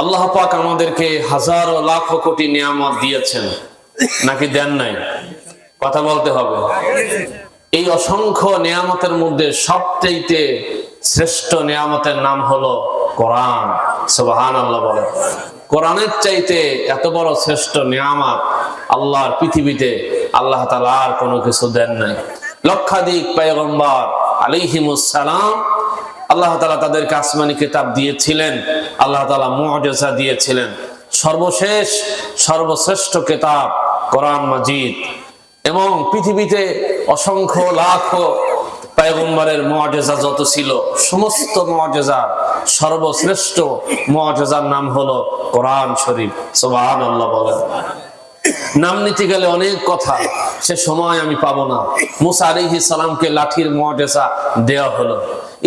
আল্লাহ পাক আমাদেরকে হাজারো লাখ কোটি নিয়ামত দিয়েছেন, নাকি দেন নাই? কথা বলতে হবে। এই অসংখ্য নিয়ামতের মধ্যে সবচেয়ে শ্রেষ্ঠ নিয়ামতের নাম হলো কোরআন। সুবহানাল্লাহ বলেন। কোরআনের চাইতে এত বড় শ্রেষ্ঠ নিয়ামত আল্লাহর পৃথিবীতে আল্লাহ তাআলা আর কোনো কিছু দেন নাই। লক্ষাধিক পয়গম্বর আলাইহিমুস সালাম আল্লাহ তাআলা তাদেরকে আসমানি কিতাব দিয়েছিলেন, আল্লাহ তাআলা মুআজিজা দিয়েছিলেন। সর্বশেষ সর্বশ্রেষ্ঠ কিতাব কোরআন মাজিদ। এবং পৃথিবীতে অসংখ্য লাখ পয়গম্বরের মুআজিজা যত ছিল, সমস্ত মুআজিজার সর্বশ্রেষ্ঠ মুআজিজার নাম হলো কোরআন শরীফ। সুবহানাল্লাহ বলেন। নাম নিতে গেলে অনেক কথা, সে সময় আমি পাবো না। মুসা আলাইহিস সালামকে লাঠির মুআজিজা দেওয়া হলো।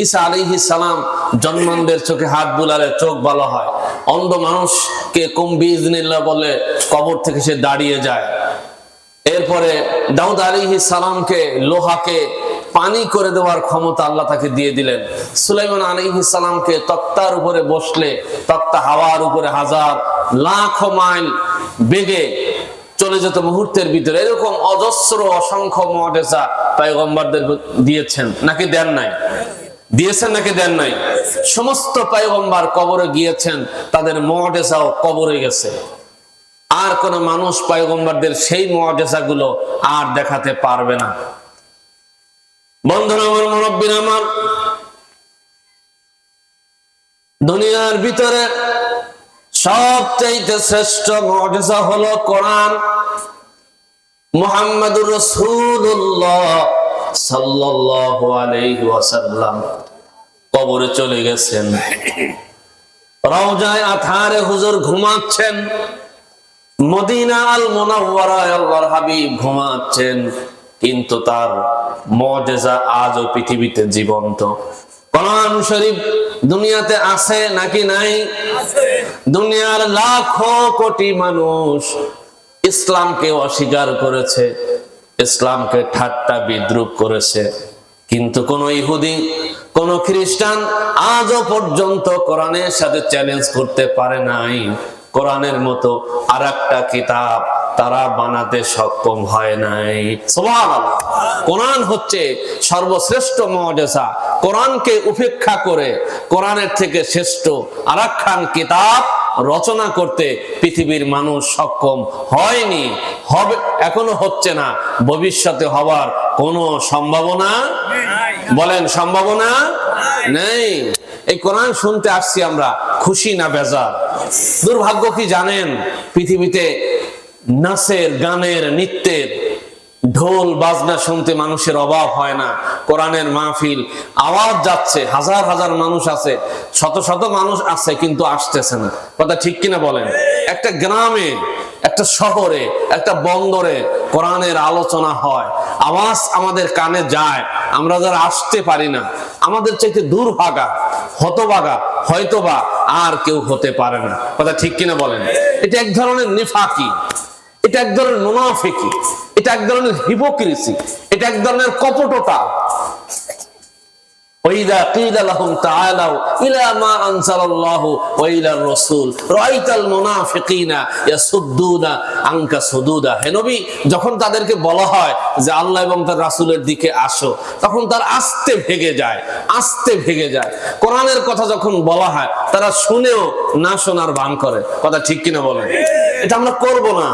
ঈসা আলাইহিস সালাম জন্মানদের চোখে হাত বুলালে চোখ ভালো হয়। অন্ধ মানুষকে কুম বিইজনিল্লাহ বলে কবর থেকে সে দাঁড়িয়ে যায়। এরপরে দাউদ আলাইহিস সালামকে লোহাকে পানি করে দেওয়ার ক্ষমতা আল্লাহ তাকে দিয়ে দিলেন। সুলাইমান আলাইহিস সালামকে তক্তার উপরে বসলে তক্তা হাওয়ার উপরে হাজার লাখ মাইল বেগে চলে যেত মুহূর্তের ভিতরে। এরকম অজস্র অসংখ্য মুআজিজা পয়গম্বরদের দিয়েছেন, নাকি দেন নাই? দিয়েছেন নাকি দেন নাই? সমস্ত পয়গম্বর কবরে গিয়েছেন, তাদের মুআজিজাও কবরে গেছে। আর কোন মানুষ পয়গম্বরদের সেই মুআজিজাগুলো আর দেখাতে পারবে না। বন্ধুরা আমার, মুরব্বিরা আমার, দুনিয়ার ভিতরে সবচেয়ে শ্রেষ্ঠ মুআজিজা হলো কোরআন। মুহাম্মদুর রাসূলুল্লাহ সাল্লাল্লাহু আলাইহি ওয়াসাল্লাম কবরে চলে গেছেন। রওজায়ে আতহারে হুজুর ঘুমাচ্ছেন। মদিনা আল মুনাওয়ারায় আল্লাহর হাবিব ঘুমাচ্ছেন, কিন্তু তার মুআজিজা আজও পৃথিবীতে জীবন্ত। কোরআন শরীফ দুনিয়াতে আছে নাকি নাই? আছে। দুনিয়ার লাখো কোটি মানুষ ইসলামকে অস্বীকার করেছে, ইসলামকে ঠাট্টা বিদ্রুপ করেছে, কিন্তু কোন ইহুদি কোন খ্রিস্টান আজও পর্যন্ত কোরআনের সাথে চ্যালেঞ্জ করতে পারে নাই। কোরআনের মতো আরেকটা কিতাব তারা বানাতে সক্ষম হয় নাই। সুবহানাল্লাহ। কোরআন হচ্ছে সর্বশ্রেষ্ঠ মুআজিজা। কোরআনকে উপেক্ষা করে কোরআনের থেকে শ্রেষ্ঠ আরেকখান কিতাব রচনা করতে পৃথিবীর মানুষ সক্ষম হয়নি, হবে, এখনো হচ্ছে না, ভবিষ্যতে হওয়ার কোনো সম্ভাবনা বলেন সম্ভাবনা নেই। এই কোরআন শুনতে আসছি আমরা, খুশি না বেজার? দুর্ভাগ্য কি জানেন, পৃথিবীতে নাচের, গানের, নৃত্যের, ঢোল বাজনা শুনতে মানুষের অভাব হয় না। কোরআনের মাহফিল আওয়াজ যাচ্ছে, হাজার হাজার মানুষ আছে, শত শত মানুষ আছে, কিন্তু আসতেছে না। কথা ঠিক কিনা বলেন? একটা গ্রামে, একটা শহরে, একটা বন্দরে কোরআনের আলোচনা হয়, আওয়াজ আমাদের কানে যায়, আমরা যারা আসতে পারি না, আমাদের চাইতে দুর্ভাগা, হতভাগা হয়তোবা আর কেউ হতে পারে না। কথা ঠিক কিনা বলেন? এটা এক ধরনের নিফাকি, এটা এক ধরনের মুনাফিকি, এটা এক ধরনের হিপোক্রিসি, এটা এক ধরনের কপটতা। ওয়াইদা কিলা লাহুম তাআলাউ ইলা মা আনজালাল্লাহু ওয়া ইলার রাসূল রাআইতাল মুনাফিকিনা ইয়াসুদ্দুনা আনকা সুদুদা। হে নবী, যখন তাদেরকে বলা হয় যে আল্লাহ এবং তার রাসূলের দিকে আসো, তখন তার আস্তে ভেগে যায়, আস্তে ভেগে যায়। কোরআনের কথা যখন বলা হয়, তারা শুনেও না শোনার ভান করে। কথা ঠিক কিনা বলেন? এটা আমরা করব না,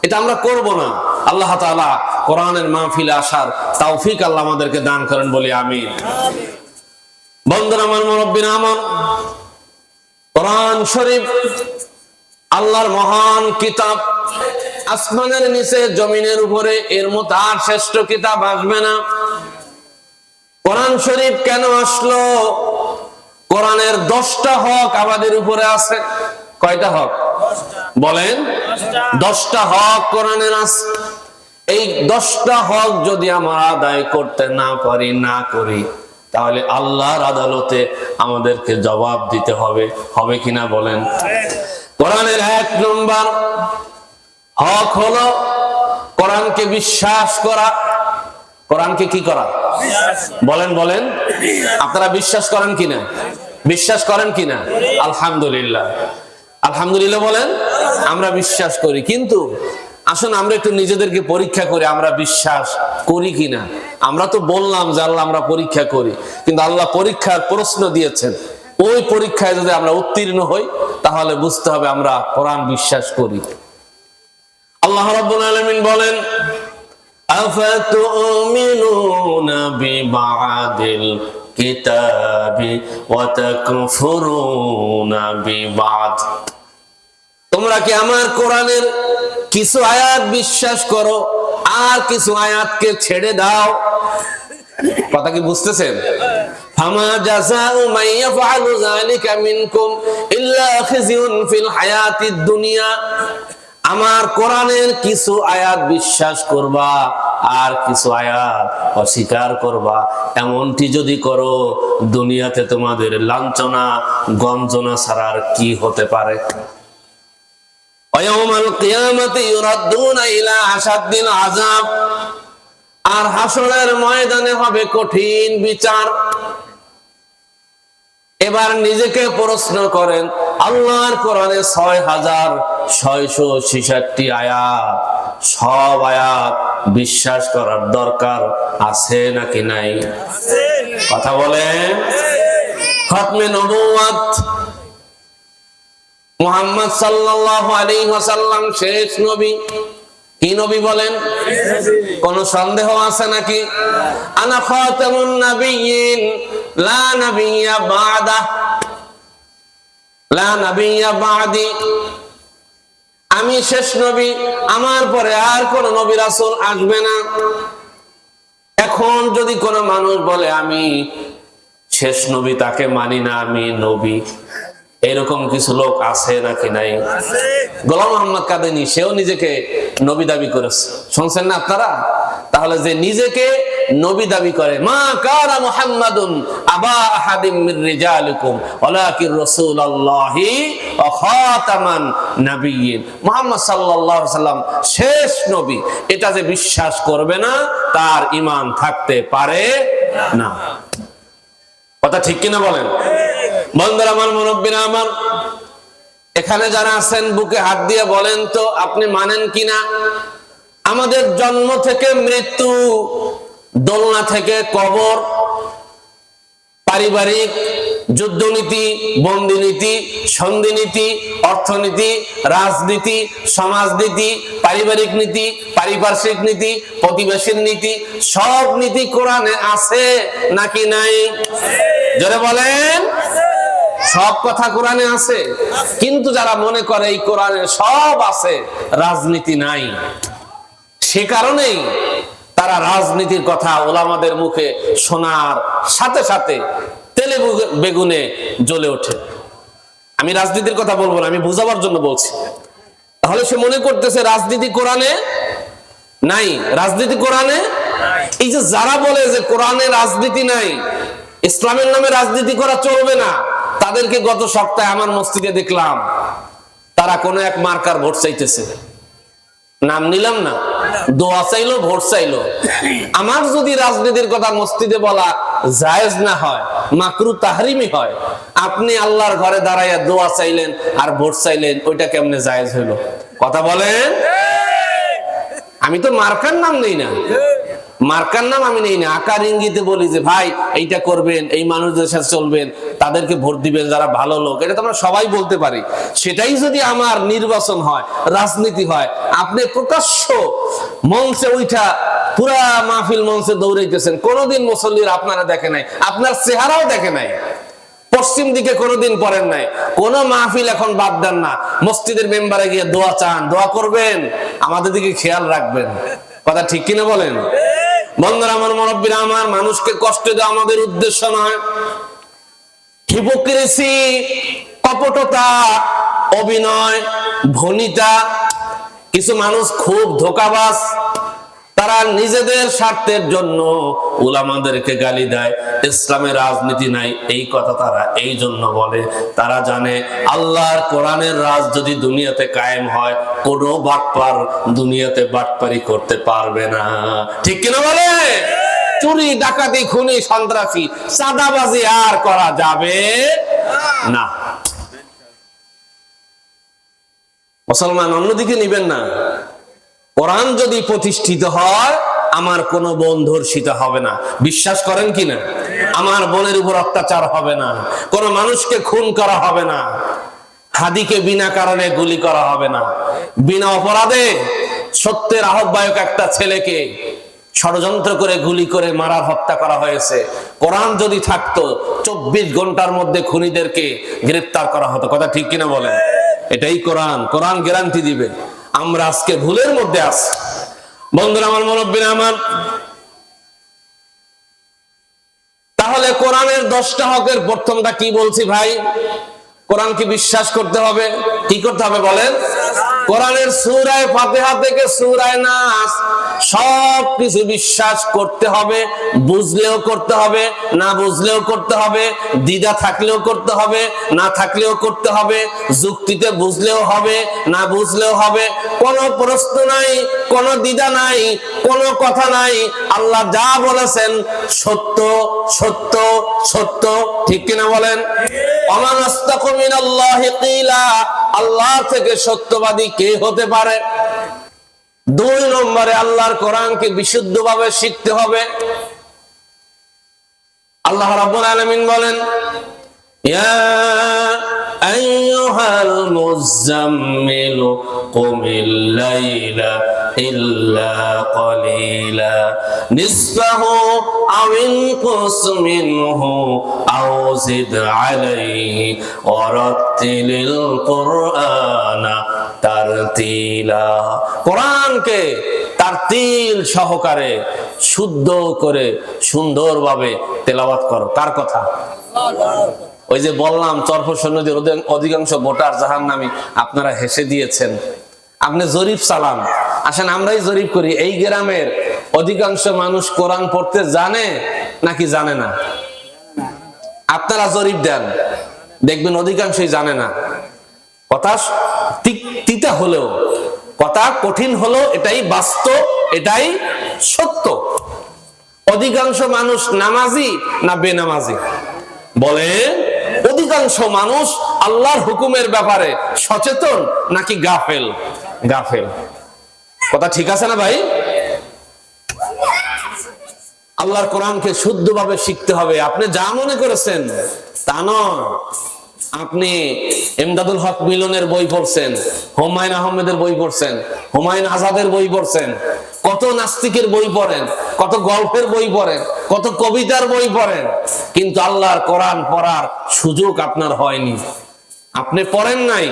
এটা আমরা করব না। আল্লাহ তাআলা কোরআনের মাহফিলে আসার তৌফিক আল্লাহ আমাদেরকে দান করেন, বলি আমিন। বন্ধুরা আমার, মুরব্বিরা আমার, কোরআন শরীফ আল্লাহর মহান কিতাব। আসমানের নিচে, জমিনের উপরে এর মতো আর শ্রেষ্ঠ কিতাব আসবে না। কোরআন শরীফ কেন আসলো? কোরআনের 10টা হক আমাদের উপরে আছে। কয়টা হক বলেন? 10টা হক কোরআনের আছে। এই 10টা হক যদি আমরা আদায় করতে না পারি, না করি, তাহলে আল্লাহর আদালতে আমাদেরকে জবাব দিতে হবে। হবে কিনা বলেন? কোরআনের 1 নম্বর হক হলো কোরআনকে বিশ্বাস করা। কোরআনকে কি করা? বলেন বলেন, আপনারা বিশ্বাস করেন কিনা? বিশ্বাস করেন কিনা? আলহামদুলিল্লাহ। আলহামদুলিল্লাহ বলেন। আমরা বিশ্বাস করি, কিন্তু আসুন আমরা একটু নিজেদেরকে পরীক্ষা করি, আমরা বিশ্বাস করি কিনা। আমরা তো বললাম যে আল্লাহ আমরা পরীক্ষা করি, কিন্তু আল্লাহ পরীক্ষার প্রশ্ন দিয়েছেন, ওই পরীক্ষায় যদি আমরা উত্তীর্ণ হই তাহলে বুঝতে হবে আমরা কোরআন বিশ্বাস করি। আল্লাহ রাব্বুল আলামিন বলেন, আফাতুমিনুনা বিবাদিল কিতাবি ওয়া তাকফুরুনা বিবাদ। তোমরা কি আমার কোরআনের কিছু আয়াত বিশ্বাস করো আর কিছু আয়াতকে ছেড়ে দাও? কথা কি বুঝতেছেন? ফামা জাযাউ মান ইয়াফআলু যালিকা মিনকুম ইল্লা খিজিউন ফিল হায়াতিদ দুনিয়া। আমার কোরআনের কিছু আয়াত বিশ্বাস করবা আর কিছু আয়াত অস্বীকার করবা, এমনটি যদি করো দুনিয়াতে তোমাদের লাঞ্ছনা গঞ্জনা ছাড়া আর কি হতে পারে? ওয়ায়াউমাল কিয়ামাতি ইউরাদ্দুনা ইলা আশাদ্দিল আযাব। আর হাসরের ময়দানে হবে কঠিন বিচার। এবার নিজেকে প্রশ্ন করেন, আল্লাহর কোরআনে ৬৬৬৬ আয়াত, সব আয়াত বিশ্বাস করার দরকার আছে নাকি নাই? কথা বলেন। খতমে নবুয়ত, মুহাম্মদ সাল্লাল্লাহু আলাইহি ওয়াসাল্লাম শেষ নবী। কি নবী বলেন? কোন সন্দেহ আছে নাকি? আনা খাতামুন নাবিয়্যিন লা নাবিয়্যা বা'দা, লা নাবিয়্যা বা'দি। আমি শেষ নবী, আমার পরে আর কোন নবী রাসূল আসবে না। এখন যদি কোন মানুষ বলে আমি শেষ নবী, তাকে মানি না, আমি নবী, এরকম কিছু লোক আছে নাকি নাই? গোলাম মোহাম্মদ কাদেনী, সেও নিজেকে নবী দাবি করেছে, শুনছেন না আপনারা? তাহলে যে নিজেকে নবী দাবি করে, মা কানা মুহাম্মাদুন আবা আহাদিম মির রিজালিকুম ওয়ালাকিন রাসূলুল্লাহি ওয়া খাতামান নাবিয়্যিন। মুহাম্মদ সাল্লাল্লাহু আলাইহি সাল্লাম শেষ নবী, এটা যে বিশ্বাস করবে না তার ঈমান থাকতে পারে না। কথা ঠিক কিনা বলেন? বন্ধুরা আমার, মুরব্বিরা আমার, এখানে যারা আছেন বুকে হাত দিয়ে বলেন তো আপনি মানেন কিনা আমাদের জন্ম থেকে মৃত্যু, দোলনা থেকে কবর, পারিবারিক যুদ্ধনীতি, বন্দিনীতি, সন্ধিনীতি, অর্থনীতি, রাজনীতি, সমাজনীতি, পারিবারিক নীতি, পারিপার্শ্বিক নীতি, প্রতিবেশীর নীতি, সব নীতি কোরআনে আছে নাকি নাই? জোরে বলেন। সব কথা কোরআনে আছে, কিন্তু যারা মনে করে এই কোরআনে সব আছে, রাজনীতি নাই, সে কারণেই তারা রাজনীতির কথা ওলামাদের মুখে শোনার সাথে সাথে তেলে বেগুনে জ্বলে ওঠে। আমি রাজনীতির কথা বলবো না, আমি বোঝাবার জন্য বলছি। তাহলে সে মনে করতেছে রাজনীতি কোরআনে নাই, রাজনীতি কোরআনে। এই যে যারা বলে যে কোরআনে রাজনীতি নাই, ইসলামের নামে রাজনীতি করা চলবে না, তাদেরকে গত সপ্তাহে আমার মসজিদে দেখলাম তারা কোন এক মার্কার ভোট চাইতেছে। নাম নিলাম না, দোয়া চাইলো, ভোট চাইলো। আমার যদি রাজনীতির কথা মসজিদে বলা জায়েজ না হয়, মাকরু তাহরিমি হয়, আপনি আল্লাহর ঘরে দাঁড়াইয়া দোয়া চাইলেন আর ভোট চাইলেন, ওইটা কেমনে জায়েজ হইলো? কথা বলেন। আমি তো মার্কার নাম নেই না, মার্কার নাম আমি নেই না, আকার ইঙ্গিতে বলি যে ভাই এইটা করবেন, এই মানুষদের সাথে চলবেন, তাদেরকে ভোট দিবেন যারা ভালো লোক, এটা তো আমরা সবাই বলতে পারি। সেটাই যদি আমার নির্বাচন হয়, রাজনীতি হয়, আপনি প্রকাশ্য মঞ্চে উঠা পুরা মাহফিল মঞ্চে দৌড়াইতেছেন, কোনোদিন মুসল্লির আপনারা দেখে নাই, আপনার চেহারাও দেখে নাই, পশ্চিম দিকে কোনোদিন পড়েন নাই, কোন মাহফিল এখন বাদ দেন না, মসজিদের মেম্বারে গিয়ে দোয়া চান, দোয়া করবেন, আমাদের দিকে খেয়াল রাখবেন। কথা ঠিক কিনা বলেন? বন্ধুরা আমার, মুরব্বিরা আমার, মানুষকে কষ্ট দেওয়া আমাদের উদ্দেশ্য নয়। হিপোক্রেসি, কপটতা, অভিনয়, ভনিতা, কিছু মানুষ খুব ধোঁকাবাজ, তারা নিজেদের স্বার্থের জন্য উলামাদেরকে গালি দেয়। ইসলামে রাজনীতি নাই এই কথা তারা এই জন্য বলে, তারা জানে আল্লাহর কোরআনের রাজ যদি দুনিয়াতে কায়েম হয়, কোনো বাটপার দুনিয়াতে বাটপারি করতে পারবে না। ঠিক কিনা বলে? চুরি, ডাকাতি, খুনি, সন্ত্রাসী, চাঁদাবাজি আর করা যাবে না। মুসলমান অন্যদিকে নিবেন না। কোরআন যদি প্রতিষ্ঠিত হয় আমার কোনো বোন ধর্ষিত হবে না, বিশ্বাস করেন কিনা? আমার বোনের উপর অত্যাচার হবে না, কোনো মানুষকে খুন করা হবে না, হাদিকে বিনা কারণে গুলি করা হবে না, বিনা অপরাধে সত্যের আহ্বায়ক একটা ছেলেকে ষড়যন্ত্র করে গুলি করে মারার হত্যা করা হয়েছে। কোরআন যদি থাকতো 24 ঘন্টার মধ্যে খুনিদেরকে গ্রেফতার করা হতো। কথা ঠিক কিনা বলেন? এটাই কোরআন। কোরআন গ্যারান্টি দিবে। আমরা আজকে ভুলের মধ্যে আছি। বন্ধুরা আমার, মুরব্বিরা আমার, তাহলে কোরআনের 10টা হকের প্রথমটা কি বলছি ভাই? কোরআনকে বিশ্বাস করতে হবে। কি করতে হবে বলেন? কোরআনের সূরা ফাতিহা থেকে সূরা নাস সবকিছু বিশ্বাস করতে হবে। বুঝলেও করতে হবে, না বুঝলেও করতে হবে, দ্বিধা থাকলেও করতে হবে, না থাকলেও করতে হবে, যুক্তিতে বুঝলেও হবে, না বুঝলেও হবে, কোনো প্রশ্ন নাই, কোনো দ্বিধা নাই, কোনো কথা নাই। আল্লাহ যা বলেছেন সত্য সত্য সত্য। ঠিক কিনা বলেন? ওমান আস্তাকু মিনাল্লাহি কিলা, আল্লাহ থেকে সত্যবাদী কে হতে পারে? 2 নম্বরে আল্লাহর কোরআনকে বিশুদ্ধভাবে শিখতে হবে। আল্লাহ রাব্বুল আলামিন বলেন, ইয়া আইয়ুহাল মুযাম্মিলু কুমিল লাইলা ইল্লা ক্বালিলা নিসফাহু আও ইনকুস মিনহু আও জিদ আলাইহি ওয়া রাত্তিলিল কুরআনা তারতিলা। কোরআনকে তারতিল সহকারে শুদ্ধ করে সুন্দরভাবে তেলাওয়াত করো। কার কথা? ওই যে বললাম চরফোশন নদীর অধিকাংশ ভোটার জাহান্নামী, আপনারা হেসে দিয়েছেন। আপনি জরিপ চালান, আসেন আমরাই জরিপ করি। এই গ্রামের অধিকাংশ মানুষ কোরআন পড়তে জানে নাকি জানে না? আপনারা জরিপ দেন, দেখবেন অধিকাংশই জানে না। কথা তিতা হলেও, কথা কঠিন হলো, এটাই বাস্তব, এটাই সত্য। অধিকাংশ মানুষ নামাজি না বেনামাজি? বলে অধিকাংশ মানুষ আল্লাহর হুকুমের ব্যাপারে সচেতন নাকি গাফেল? গাফেল। কথা ঠিক আছে না ভাই? আল্লাহর কোরআনকে শুদ্ধভাবে শিখতে হবে। আপনি যা মনে করেছেন তা নয়। আপনি এমদাদুল হক মিলনের বই পড়ছেন, হুমায়ুন আহমেদের বই পড়ছেন, হুমায়ুন আজাদের বই পড়ছেন, কত নাস্তিকের বই পড়েন, কত গল্পের বই পড়েন, কত কবিতার বই পড়েন, কিন্তু আল্লাহর কোরআন পড়ার সুযোগ আপনার হয়নি। আপনি পড়েন নাই,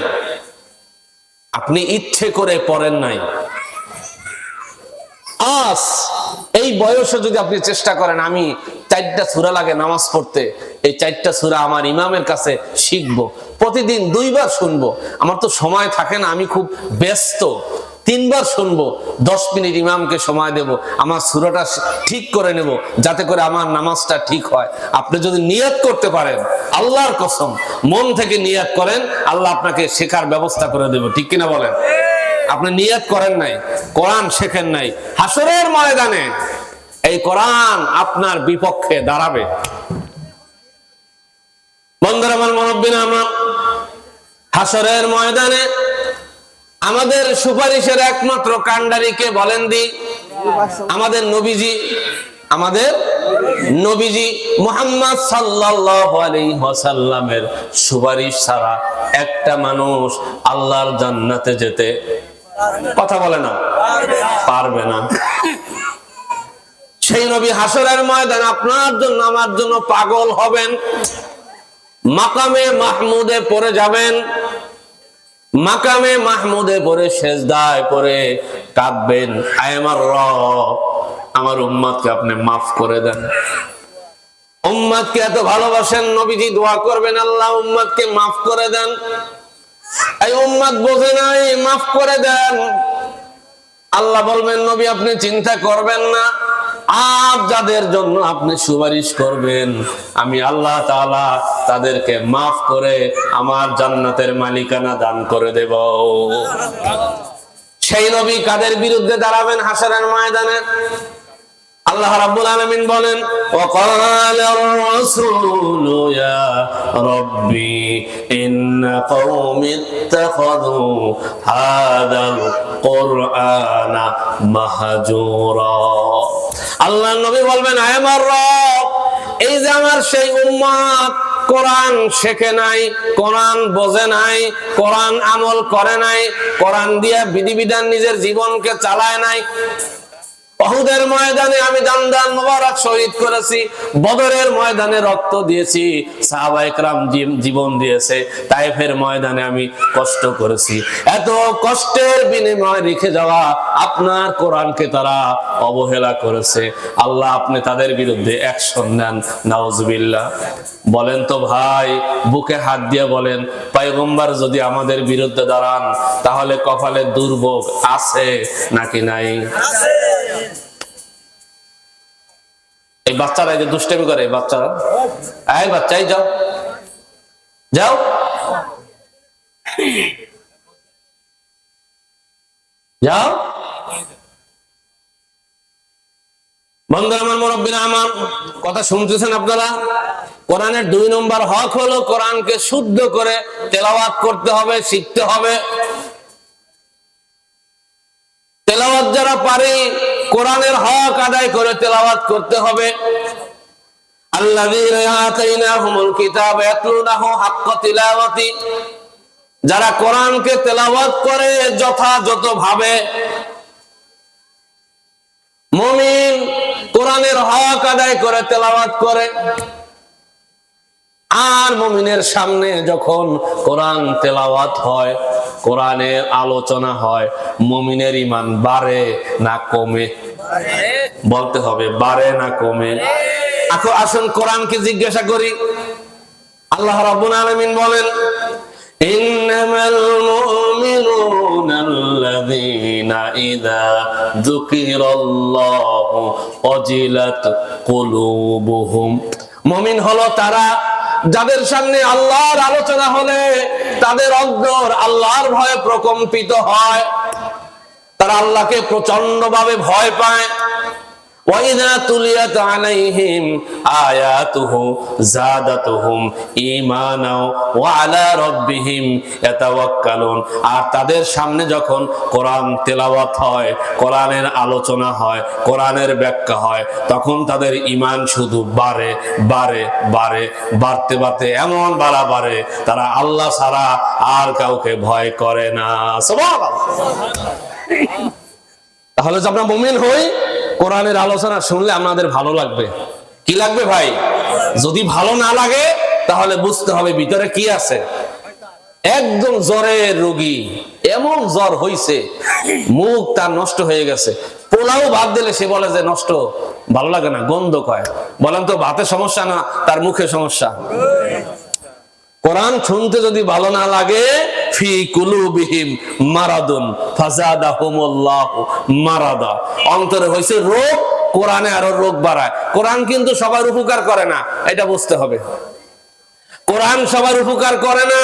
আপনি ইচ্ছে করে পড়েন নাই। আজ এই বয়সে যদি আপনি চেষ্টা করেন, আমি 4টা সূরা লাগে নামাজ পড়তে, এই 4টা সূরা আমার ইমামের কাছে শিখবো, প্রতিদিন 2 বার শুনবো, আমার তো সময় থাকে না, আমি খুব ব্যস্ত, 3 বার শুনবো, 10 মিনিট ইমামকে সময় দেব, আমার সূরাটা ঠিক করে নেব, যাতে করে আমার নামাজটা ঠিক হয়। আপনি যদি নিয়ত করতে পারেন, আল্লাহর কসম মন থেকে নিয়ত করেন, আল্লাহ আপনাকে শেখার ব্যবস্থা করে দেব। ঠিক কিনা বলেন? আপনি নিয়ত করেন নাই, কোরআন শেখেন নাই, হাসরের ময়দানে এই কোরআন আপনার বিপক্ষে দাঁড়াবে। বন্ধুরা আমার, মুরব্বিরা আমার, হাসরের ময়দানে আমাদের সুপারিশের একমাত্র কান্ডারি কে বলেন দি? আমাদের নবীজি, আমাদের নবীজি মুহাম্মদ সাল্লাল্লাহু আলাইহি ওয়াসাল্লামের সুপারিশ ছাড়া একটা মানুষ আল্লাহর জান্নাতে যেতে কথা বলে না, পারবে না। সেই নবী হাসরের ময়দানে আপনার জন্য আমার জন্য পাগল হবেন, মাকামে মাহমুদে পড়ে যাবেন, মাকামে মাহমুদে পড়ে সেজদায় পড়ে কাঁদবেন, আয় আমার রব, আমার উম্মতকে আপনি মাফ করে দেন। উম্মতকে এত ভালোবাসেন, নবীজি দোয়া করবেন, আল্লাহ উম্মতকে মাফ করে দেন। এই উম্মত বোঝে নাই, মাফ করে দেন। আল্লাহ বলবেন, নবী আপনি চিন্তা করবেন না, আজ যাদের জন্য আপনি সুপারিশ করবেন আমি আল্লাহ তাআলা তাদেরকে মাফ করে আমার জান্নাতের মালিকানা দান করে দেব। সেই নবী কাদের বিরুদ্ধে দাঁড়াবেন হাসরের ময়দানে? আল্লাহ রাব্বুল আলামিন বলেন, ওয়াকালার রাসূলু ইয়া রাব্বি ইন্না কওমি ইত্তাখাযু হাদাল কুরআনা মাহজুরা। আল্লাহর নবী বলবেন, আয় আমার রব, এই যে আমার সেই উম্মত কোরআন শেখে নাই, কোরআন বোঝে নাই, কোরআন আমল করে নাই, কোরআন দিয়ে বিধিবিধান নিজের জীবনকে চালায় নাই। উহুদের ময়দানে আমি দান মোবারক শহীদ করেছি, বদরের ময়দানে রক্ত দিয়েছি, সাহাবায়ে কেরাম জীবন দিয়েছে, তায়েফের ময়দানে আমি কষ্ট করেছি। এত কষ্টের বিনিময়ে রেখে যাওয়া আপনার কোরআনকে তারা অবহেলা করেছে। আল্লাহ আপনি তাদের বিরুদ্ধে অ্যাকশন নেন। নাউজুবিল্লাহ। বলেন তো ভাই, বুকে হাত দিয়ে বলেন, পয়গম্বর যদি আমাদের বিরুদ্ধে দাঁড়ান তাহলে কপালে দুর্ভোগ আছে নাকি নাই? এই বাচ্চারা যে দুষ্টামি করে, বাচ্চারা, এই বাচ্চাই যাও যাও, যাও। বন্ধুরা আমার, মুরব্বিরা আমার, কথা শুনতেছেন আপনারা? কোরআনের 2 নম্বর হক হলো কোরআনকে শুদ্ধ করে তেলাওয়াত করতে হবে, শিখতে হবে। তেলাওয়াত যারা পারে কোরআনের হক আদায় করে তেলাওয়াত করতে হবে। আল্লাযীনা আতাইনাহুমুল কিতাবা ইয়াতলুনাহু হাক্কা তিলাওয়াতি, যারা কোরআনকে তেলাওয়াত করে যথাযথভাবে। মুমিন কোরআনের হক আদায় করে তেলাওয়াত করে, আর মুমিনের সামনে যখন কোরআন তেলাওয়াত হয়, কোরআনের আলোচনা হয়, মুমিনের ঈমান বাড়ে না কমে? বলতে হবে, বাড়ে না কমে? এখন আসুন কোরআনকে জিজ্ঞাসা করি। আল্লাহ রাব্বুল আলামিন বলেন, ইন্নামাল মুমিনুনা আল্লাযীনা ইযা যুকিরাল্লাহু ওয়াজিলাত কুলুবুহুম। মুমিন হলো তারা যাদের সামনে আল্লাহর আলোচনা হলে তাদের অন্তর আল্লাহর ভয়ে প্রকম্পিত হয়, তারা আল্লাহকে প্রচন্ডভাবে ভয় পায়। ওয়াইযা তুলিয়াত আলাইহিম আয়াতুহু যাদাতুহুম ঈমানাও ওয়া আলা রাব্বিহিম ইয়াতাওয়াক্কালুন। আর তাদের সামনে যখন কোরআন তেলাওয়াত হয়, কোরআনের আলোচনা হয়, কোরআনের ব্যাখ্যা হয়, তখন তাদের ঈমান শুধু বাড়ে বাড়ে বাড়ে, বাড়তে বাড়তে এমন বাড়ে তারা আল্লাহ ছাড়া আর কাউকে ভয় করে না। সুবহানাল্লাহ। তাহলে যে আমরা মুমিন হই, কোরআনের আলোচনা শুনলে আমাদের ভালো লাগবে। কি লাগবে ভাই? যদি ভালো না লাগে তাহলে বুঝতে হবে ভিতরে কি আছে। একদম জ্বরের রোগী, এমন জ্বর হইছে, মুখ তার নষ্ট হয়ে গেছে, পোলাও ভাত দিলে সে বলে যে নষ্ট, ভালো লাগে না, গন্ধ কয়। বলেন তো ভাতে সমস্যা না তার মুখে সমস্যা? কোরআন শুনতে যদি ভালো না লাগে, ফি কুলুবিহিম মারাদুন ফাযাদাহুমুল্লাহু মারাদা, অন্তরে হইছে রোগ, কোরআনে আরো রোগ বাড়ায়। কোরআন কিন্তু সবার উপকার করে না, এটা বুঝতে হবে। কোরআন সবার উপকার করে না।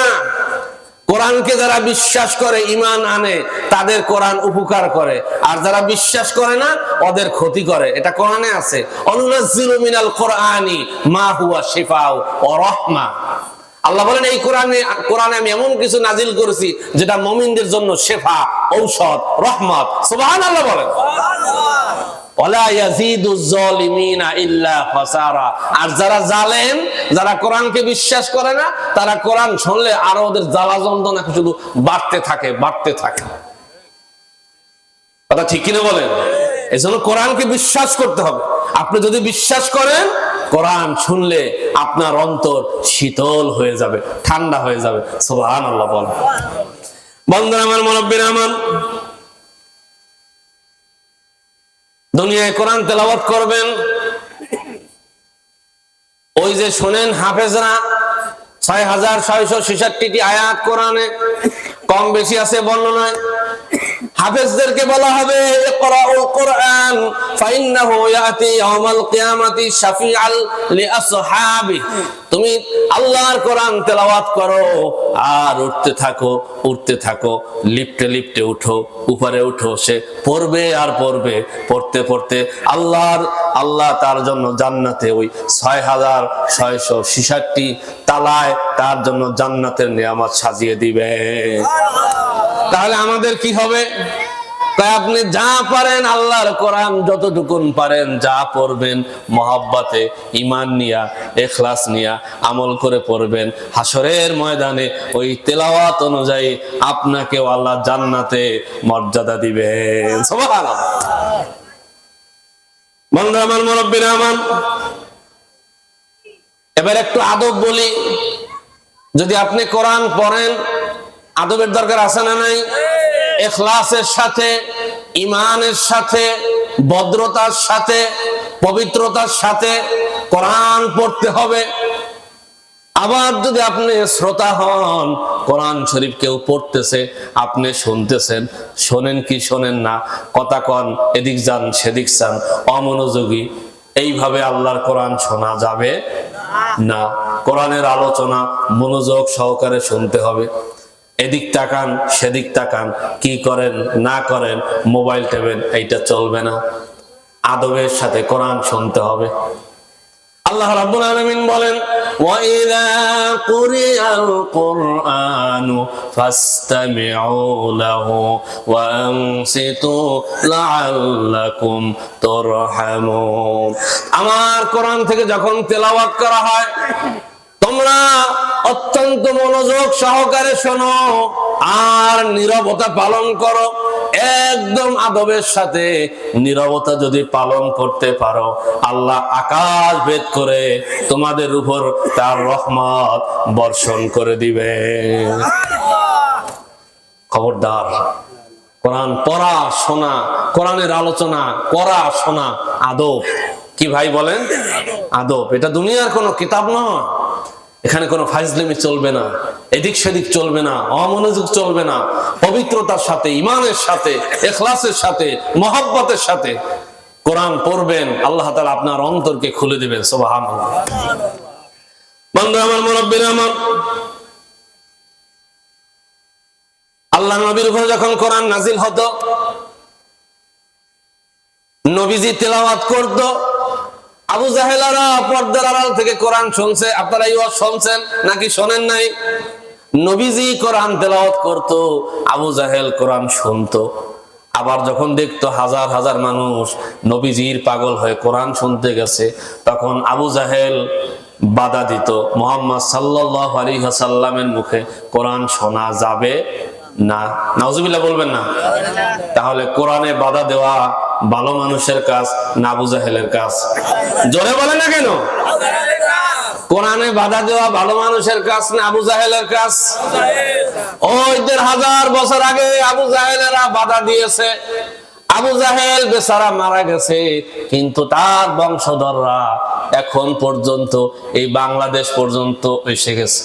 কোরআনকে যারা বিশ্বাস করে, ঈমান আনে, তাদের কোরআন উপকার করে, আর যারা বিশ্বাস করে না ওদের ক্ষতি করে। এটা কোরআনে আছে, অনুনাজ্জিলু মিনাল কোরআনি মা হুয়া শিফাউ ওয়া রাহমা। আল্লাহ বলেন, এই কোরআনে আমি এমন কিছু নাজিল করেছি যেটা মুমিনদের জন্য শেফা, ঔষধ, রহমত। সুবহানাল্লাহ বলেন। ওয়ালা ইয়াজিদুজ জালিমিনা ইল্লা খাসারা। আর যারা জালেম, যারা কোরআনকে বিশ্বাস করে না, তারা কোরআন শুনলে আরো ওদের জ্বালা যন্ত্রণা শুধু বাড়তে থাকে বাড়তে থাকে। কথা ঠিক কিনা বলেন? এজন্য কোরআনকে বিশ্বাস করতে হবে। আপনি যদি বিশ্বাস করেন, কোরআন শুনলে আপনার অন্তর শীতল হয়ে যাবে, ঠান্ডা হয়ে যাবে। সুবহানাল্লাহ বলেন। বন্ধুরা আমার, মুরব্বিরা আমার, দুনিয়ায় কোরআন তেলাওয়াত করবেন, ওই যে শোনেন হাফেজরা 6666টি আয়াত কোরআনে, কম বেশি আছে বর্ণনায়। হাফেজদেরকে বলা হবে ইকরাউল কুরআন ফাইন্নাহু ইয়াতি ইয়াউমাল কিয়ামাতি শাফিআল লিআসহাবি। তুমি আল্লাহর কোরআন তেলাওয়াত করো আর উঠতে থাকো, লিফটে লিফটে উঠো, উপরে উঠো, সে পড়বে আর পড়বে, পড়তে পড়তে আল্লাহ তার জন্য জান্নাতে ওই 6666 তালায় তার জন্য জান্নাতের নিয়ামত সাজিয়ে দিবে। তাহলে আমাদের কি হবে? আপনি যা পারেন আল্লাহর কোরআন যতটুকুন পারেন যা পড়বেন মহব্বতে, ঈমান নিয়া, ইখলাস নিয়া আমল করে পড়বেন। হাসরের ময়দানে ওই তেলাওয়াত অনুযায়ী আপনাকেও আল্লাহ জান্নাতে মর্যাদা দিবেন। সুবহানাল্লাহ। বন্ধু আমার, মুরব্বিরা আমার, এবার একটু আদব বলি। যদি আপনি কোরআন পড়েন, আদবের দরকার আছে না নাই? ইখলাসের সাথে, ঈমানের সাথে, ভদ্রতার সাথে, পবিত্রতার সাথে কোরআন পড়তে হবে। আবার যদি আপনি শ্রোতা হন, কোরআন শরীফ কেউ পড়তেছে, আপনি শুনতেছেন, শোনেন কি শোনেন না, কথা কন, এদিক যান সেদিক যান, অমনোযোগী, এইভাবে আল্লাহর কোরআন শোনা যাবে না। কোরআনের আলোচনা মনোযোগ সহকারে শুনতে হবে। এদিক তাকান সেদিক তাকান, কি করেন না করেন, মোবাইল টেবেন, এইটা চলবে না। আদবের সাথে কোরআন শুনতে হবে। আল্লাহ রাব্বুল আলামিন বলেন, ওয়া ইযা কুরিআল কুরআনু ফাসতামিউ লাহু ওয়া আনসিতু লাআল্লাকুম তুরহামুন। আমার কোরআন থেকে যখন তেলাওয়াত করা হয়, তোমরা অত্যন্ত মনোযোগ সহকারে শোনো আর নীরবতা পালন করো। একদম আদবের সাথে নীরবতা যদি পালন করতে পারো, আল্লাহ আকাশ ভেদ করে তোমাদের উপর তার রহমত বর্ষণ করে দিবে। খবরদার, কোরআন পড়া শোনা, কোরআনের আলোচনা করা শোনা আদব। কি ভাই বলেন? আদব। এটা দুনিয়ার কোনো কিতাব নয়। এখানে কোনো ফাইজলামি চলবে না, এদিক সেদিক চলবে না, অমনোযোগ চলবে না। পবিত্রতার সাথে, ঈমানের সাথে, ইখলাসের সাথে, মহব্বতের সাথে কোরআন পড়বেন, আল্লাহ তাআলা আপনার অন্তরকে খুলে দিবেন। সুবহানাল্লাহ। বন্ধু আমার, মুরব্বিরা আমার, আল্লাহ নবীর উপর যখন কোরআন নাজিল হতো, নবীজি তেলাওয়াত করতো, আবু জাহেলারা পর্দার আড়াল থেকে কোরআন শুনছে। আপনারা এই ওয়াজ শুনছেন নাকি শোনেন নাই? নবীজি কোরআন তেলাওয়াত করতো, আবু জাহেল কোরআন শুনতো। আবার যখন দেখতো হাজার হাজার মানুষ নবীজির পাগল হয়ে কোরআন শুনতে গেছে, তখন আবু জাহেল বাধা দিত, মুহাম্মদ সাল্লাল্লাহু আলাইহি ওয়াসাল্লামের মুখে কোরআন শোনা যাবে না। নাউজুবিল্লাহ বলবেন না? তাহলে কোরআনে বাধা দেওয়া ভালো মানুষের কাজ না আবু জাহেলের কাজ? জোরে বলে না কেন? কোরআনে বাধা দেওয়া ভালো মানুষের কাজ না আবু জাহেলের কাজ? ওই ১৫০০ বছর আগে আবু জাহেলেরা বাধা দিয়েছে। আবু জাহেল বেচারা মারা গেছে, কিন্তু তার বংশধররা এখন পর্যন্ত এই বাংলাদেশ পর্যন্ত এসে গেছে।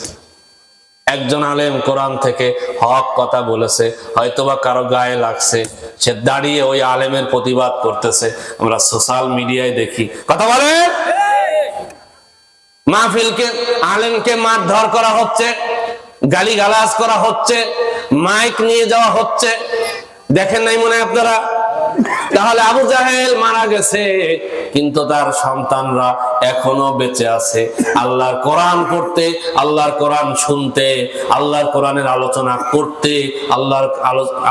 একজন আলেম কোরআন থেকে হক কথা বলেছে, হয়তোবা কারো গায়ে লাগছে, সে দাঁড়িয়ে ওই আলেমের প্রতিবাদ করতেছে। আমরা সোশ্যাল মিডিয়ায় দেখি, কথা বলে মাহফিলকে, আলেমকে মারধর করা হচ্ছে, গালিগালাজ করা হচ্ছে, মাইক নিয়ে যাওয়া হচ্ছে। দেখেন নাই মনে হয় আপনারা? তাহলে আবু জাহেল মারা গেছে, কিন্তু তার সন্তানরা এখনো বেঁচে আছে। আল্লাহর কোরআন পড়তে, আল্লাহর কোরআন শুনতে, আল্লাহর কোরআনের আলোচনা করতে,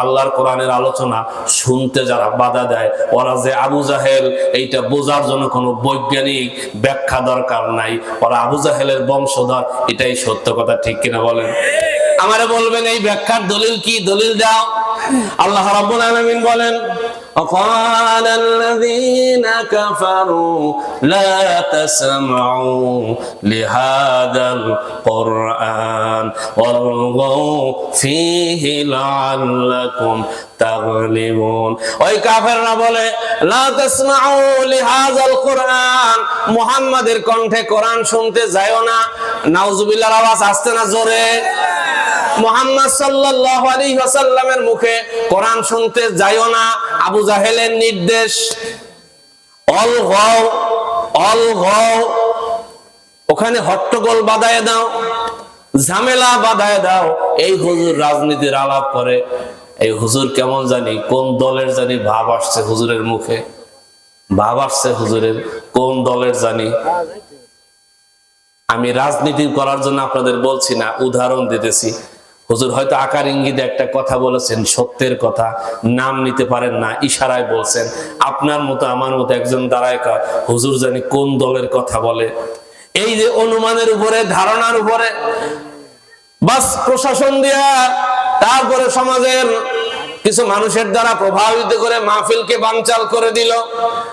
আল্লাহর কোরআনের আলোচনা শুনতে যারা বাধা দেয়, ওরা যে আবু জাহেল, এইটা বোঝার জন্য কোনো বৈজ্ঞানিক ব্যাখ্যা দরকার নাই। ওরা আবু জাহেলের বংশধর, এটাই সত্য কথা। ঠিক কিনা বলেন? আমারে বলবেন এই ব্যাখ্যার দলিল কি? দলিল দাও। আল্লাহ রাব্বুল আলামিন বলেন, وقال الذين كفروا لا تسمعوا لهذا القرآن والغوا فيه لعلكم تغلبون। ওই কাফেররা বলে, লা তাসমাউ লিহাযাল কুরআন, মুহাম্মাদের কণ্ঠে কোরআন শুনতে যায়ও না। নাউজুবিল্লাহর আওয়াজ আসছে না জোরে? মুহাম্মদ সাল্লাল্লাহু আলাইহি ওয়াসাল্লামের মুখে কোরআন শুনতে যাইও না, আবু জাহেলের নির্দেশ। অল গাও, অল গাও, ওখানে হট্টগোল বাঁধায় দাও, ঝামেলা বাঁধায় দাও। এই হুজুর রাজনীতির আলাপ করে। এই হুজুর কেমন জানি কোন দলের জানি ভাব আসছে হুজুরের মুখে, ভাব আসছে হুজুরের কোন দলের জানি। আমি রাজনীতি করার জন্য আপনাদের বলছি না, উদাহরণ দিতেছি। হুজুর হয়তো আকার ইঙ্গিতে একটা কথা বলেছেন, সত্যের কথা, নাম নিতে পারেন না, ইশারায় বলছেন। আপনার মতো আমার মতো একজন দাঁড়ায় কয় হুজুর জানি কোন দলের কথা বলে। এই যে অনুমানের উপরে, ধারণার উপরে বাস প্রশাসন দিয়া, তারপরে সমাজের কিছু মানুষের দ্বারা প্রভাবিত করে মাহফিলকে বানচাল করে দিল।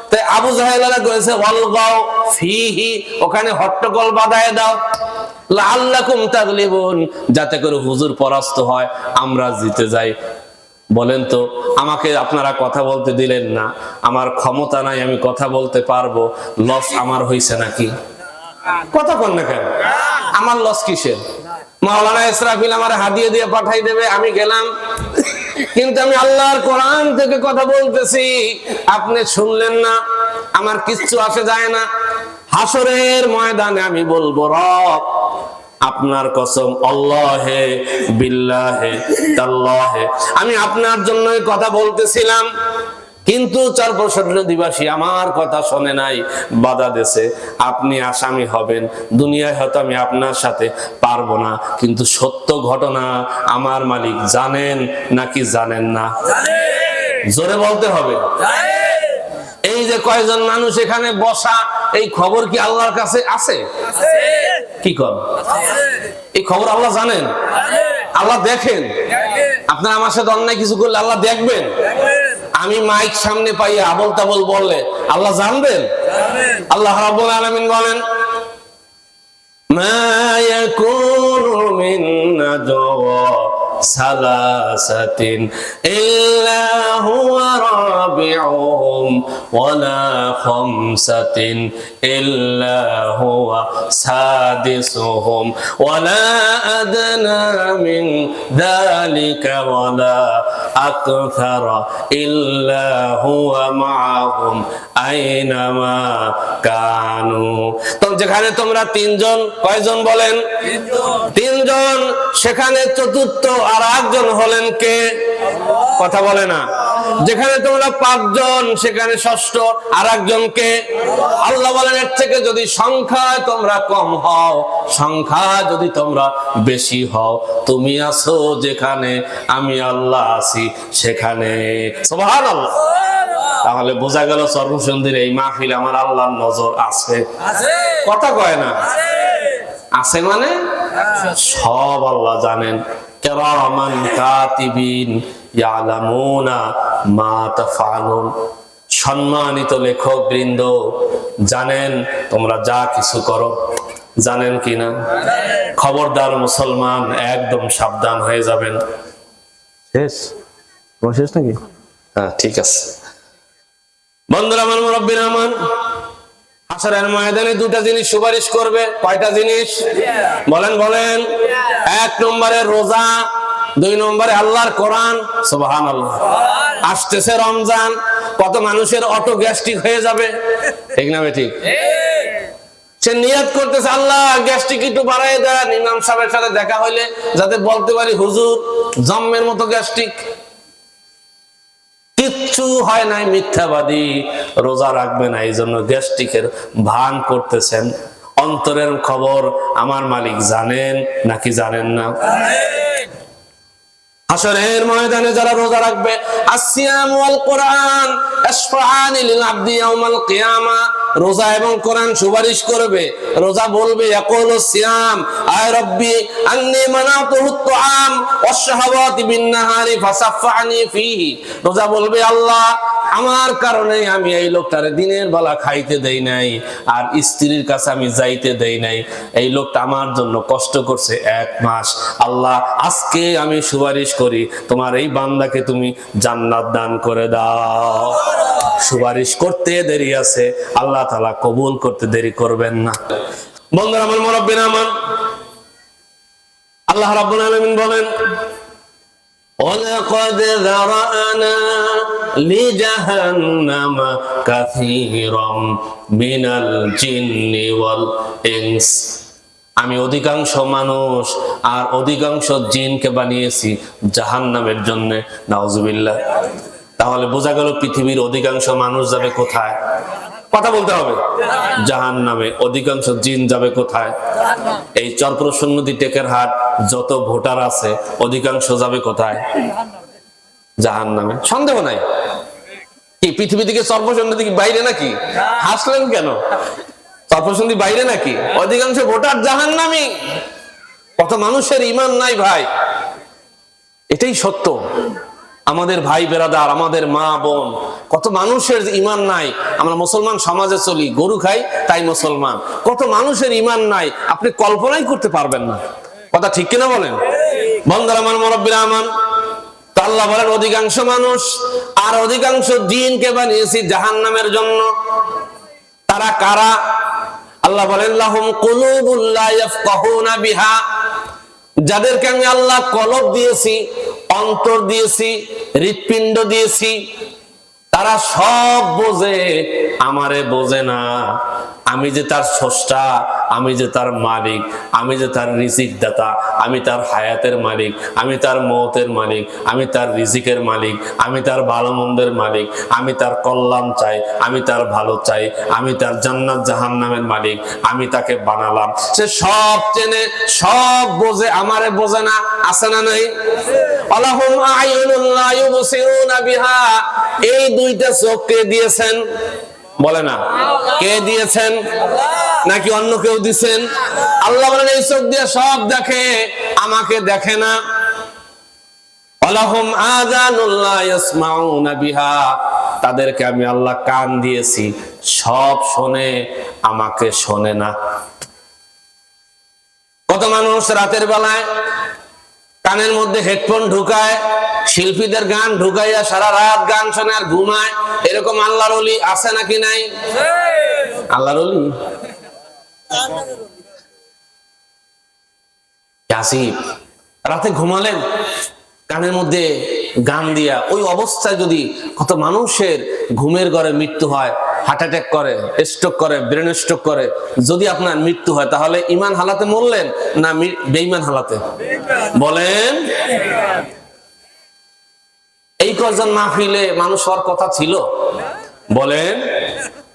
তাই আবু জাহেলরা করেছে ওয়ালগাও ফিহি, ওখানে হট্টগোল বাঁধায় দাও, লাআল্লাকুম তাগলিবুন, যাতে করে হুজুর পরাস্ত হয়, আমরা জিতে যাই। বলেন তো, আমাকে আপনারা কথা বলতে দিলেন না, আমার ক্ষমতা নাই, আমি কথা বলতে পারবো, লস আমার হইছে নাকি? কথা বল না কেন? আমার লস কিসের? মাওলানা ইসরাফিল আমার হাদিয়া দিয়ে পাঠাই দেবে, আমি গেলাম, কিন্তু আমি আল্লাহর কোরআন থেকে কথা বলতেছি, আপনি শুনলেন না, আমার কিচ্ছু আসে যায় না। হাসরের ময়দানে আমি বলবো রব আপনার কসম, আল্লাহে বিল্লাহে তাল্লাহে, আমি আপনার জন্যই কথা বলতেছিলাম, কিন্তু 465 দিবসী আমার কথা শোনে নাই, বাধা দিয়েছে। আপনি আসামি হবেন, দুনিয়ায় হয়তো আমি আপনার সাথে পারবো না, কিন্তু সত্য ঘটনা আমার মালিক জানেন নাকি জানেন না? জোরে বলতে হবে। এই যে কয়জন মানুষ এখানে বসা, এই খবর কি আল্লাহর কাছে আছে? কি কর, এই খবর আল্লাহ জানেন, আল্লাহ দেখেন। আপনারা আমার সাথে অন্যায় কিছু করলে আল্লাহ দেখবেন। আমি মাইক সামনে পাইয়া আবল তাবল বললে আল্লাহ জানবেন? আল্লাহ রাব্বুল আলামিন বলেন, মা ইয়াকুনু মিন নাজওয়া সালাসাতিন ইল্লা হুয়া রাবিউহুম ওয়ালা খামসাতিন ইল্লা হুয়া সাদিসুহুম ওয়ালা আদনা মিন যালিকা ওয়ালা আকথারা ইল্লা হুয়া মাআহুম আইনামা কানু। তো যেখানে তোমরা তিনজন, কয়জন বলেন? তিনজন, সেখানে চতুর্থ আর একজন হলেন কে? কথা বলে না। যেখানে তোমরা পাঁচজন, সেখানে ষষ্ঠ আর একজন কে? আল্লাহ বলেন, এর থেকে যদি সংখ্যায় তোমরা কম হও, সংখ্যা যদি তোমরা বেশি হও, তুমি আছো যেখানে, আমি আল্লাহ আছি সেখানে। সুবহানাল্লাহ। তাহলে বোঝা গেল সর্বসুন্দর এই মাহফিল আমার আল্লাহর নজর আছে। কথা কয় না? আছে মানে সব আল্লাহ জানেন। কিরামান কাতিবিন ইয়ালামুনা মা তাফআলুন, সম্মানিত লেখক বৃন্দ জানেন তোমরা যা কিছু করো। জানেন কিনা? খবরদার মুসলমান, একদম সাবধান হয়ে যাবেন। শেষ শেষ নাকি? হ্যাঁ, ঠিক আছে। বন্ধুরা আমার, মুরব্বিরা আমার, হাসরের ময়দানে দুটা জিনিস সুপারিশ করবে। কয়টা জিনিস বলেন? বলেন। 1 নম্বরে রোজা, 2 নম্বরে আল্লাহর কোরআন। সুবহানাল্লাহ। আসতেছে রমজান, কত মানুষের অটো গ্যাস্ট্রিক হয়ে যাবে, ঠিক না ঠিক? সে নিয়ত করতেছে আল্লাহ গ্যাস্ট্রিক একটু বাড়ায় দেন, ইমাম সাহেবের সাথে দেখা হইলে যাতে বলতে পারি হুজুর জম্মের মতো গ্যাস্ট্রিক। কিচ্ছু হয় নাই, মিথ্যাবাদী, রোজা রাখবে না, এই জন্য গ্যাস্ট্রিকের ভান করতেছেন। অন্তরের খবর আমার মালিক জানেন নাকি জানেন না? হাসরের ময়দানে যারা রোজা রাখবে, আসিয়াম ওয়াল কোরআন আশফাআনি লিল আবদি ইয়াউমাল কিয়ামা, রোজা এবং কোরআন সুপারিশ করবে। রোজা বলবে ইয়াকুলু সিয়াম আয় রব্বি আন্নী মানাতুহু তুআম ওয়াশ শাহাওয়াতি বিন নাহারি ফাসাফফানি ফিহি। রোজা বলবে আল্লাহ আমার কারণে আমি এই লোকটারে দিনের বেলা খাইতে দেই নাই, আর স্ত্রীর কাছে আমি যাইতে দেই নাই। এই লোকটা আমার জন্য কষ্ট করছে 1 মাস। আল্লাহ আজকে আমি সুপারিশ করি, তোমার এই বান্দাকে তুমি জান্নাত দান করে দাও। সুপারিশ করতে দেরি আছে, আল্লাহ তাআলা কবুল করতে দেরি করবেন না। বন্ধুরা আমার, মুরব্বিরা আমার, আল্লাহ আল্লাহ রাব্বুল আলামিন বলেন ওয়ালাকাদ যারানা লিজাহান্নাম কাসীরাম মিনাল জিন্নি ওয়াল ইনস, আমি অধিকাংশ মানুষ আর অধিকাংশ জিনকে বানিয়েছি জাহান্নামের জন্য। নাউজুবিল্লাহ। তাহলে বোঝা গেল পৃথিবীর অধিকাংশ মানুষ যাবে কোথায়? কথা বলতে হবে, জাহান্নামে। অধিকাংশ জিন যাবে কোথায়? এই চরপ্রসন্ন নদী টেকেরহাট যত ভোটার আছে অধিকাংশ যাবে কোথায়? জাহান্নামে, সন্দেহ নাই। কি পৃথিবী থেকে চরপ্রসন্ন নদী বাইরে নাকি? হাসলেন কেন? চরপ্রসন্ন নদী বাইরে নাকি? অধিকাংশ ভোটার জাহান্নামী। কত মানুষের ঈমান নাই ভাই, এটাই সত্য। আমাদের ভাই বেরাদার, আমাদের মা বোন, কত মানুষের ঈমান নাই। আমরা মুসলমান সমাজে চলি, গরু খাই তাই মুসলমান। কত মানুষের ঈমান নাই, আপনি কল্পনাই করতে পারবেন না। কথা ঠিক কিনা বলেন? বন্ধুরা আমার, মুরব্বিরা আমার, তো আল্লাহ বলেন অধিকাংশ মানুষ আর অধিকাংশ জিনকে বানিয়েছি জাহান্নামের জন্য। তারা কারা? আল্লাহ বলেন লাহুম কুলুবুল লা ইয়াফকাহুনা বিহা, যাদেরকে আমি আল্লাহ কলব দিয়েছি, অন্তর দিয়েছি, হৃৎপিণ্ড দিয়েছি, তারা সব বোঝে, আমারে বোঝে না। আমি যে তার স্রষ্টা, আমি যে তার মালিক, আমি যে তার রিজিক দাতা, আমি তার হায়াতের মালিক, আমি তার মওতের মালিক, আমি তার রিজিকের মালিক, আমি তার ভালো মন্দের মালিক, আমি তার কল্যাণ চাই, আমি তার ভালো চাই, আমি তার জান্নাত জাহান্নামের মালিক, আমি তাকে বানালাম। সে সব চেনে, সব বোঝে, আমারে বোঝে না। আছে না নাই? আলাহুম আ'য়ুনুন লা ইউবসিরুনা বিহা, এই দুইটা চোখ কে দিয়েছেন? বলে না, কে দিয়েছেন? নাকি অন্য কেউ দিয়েছেন? আল্লাহ বলেন এই চোখ দিয়ে সব দেখে, আমাকে দেখে না। আলাহুম আযানুল লা ইয়াসমাউনা বিহা, তাদেরকে আমি আল্লাহ কান দিয়েছি, সব শোনে, আমাকে শোনে না। কত মানুষ রাতের বেলায় কানের মধ্যে হেডফোন ঢুকায়, শিল্পীদের গান ঢুকাইয়া সারা রাত গান শোনে আর ঘুমায়। এরকম আল্লাহর ওলি আছে নাকি নাই? আল্লাহর ওলি আসিফ রাতে ঘুমালেন কানের মধ্যে গান দিয়া। ওই অবস্থায় যদি কত মানুষের ঘুমের ঘরে মৃত্যু হয়, হার্ট অ্যাটাক করে, স্ট্রোক করে, ব্রেন স্ট্রোক করে, যদি আপনার মৃত্যু হয়, তাহলে ঈমান হালাতে মরলেন না বেঈমান হালাতে? বলেন। এই কজন মাহফিলে মানুষ হওয়ার কথা ছিল? বলেন।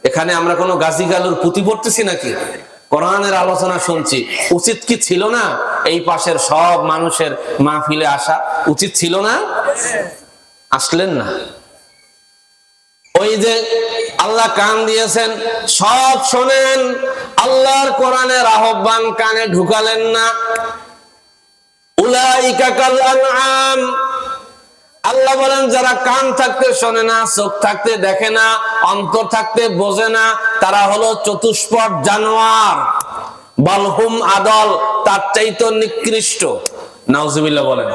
এখানে আমরা কোনো গাছি গালুর পুঁতি পড়তেছি নাকি? কোরআনের আলোচনা শুনছি। উচিত কি ছিল না এই পাশের সব মানুষের মাহফিলে আসা? উচিত ছিল না? আসলেন না। ওই যে আল্লাহ কান দিয়েছেন, সব শোনেন, আল্লাহর কোরআনের আহ্বান কানে ঢুকালেন না। উলাইকা কাল আনআম, আল্লাহ বলেন যারা কান থাকতে শোনে না, চোখ থাকতে দেখে না, অন্তর থাকতে বোঝে না, তারা হলো চতুষ্পদ জানোয়ার। বালহুম আদল, তার চাইতে নিকৃষ্ট। নাউজুবিল্লাহ বলেন।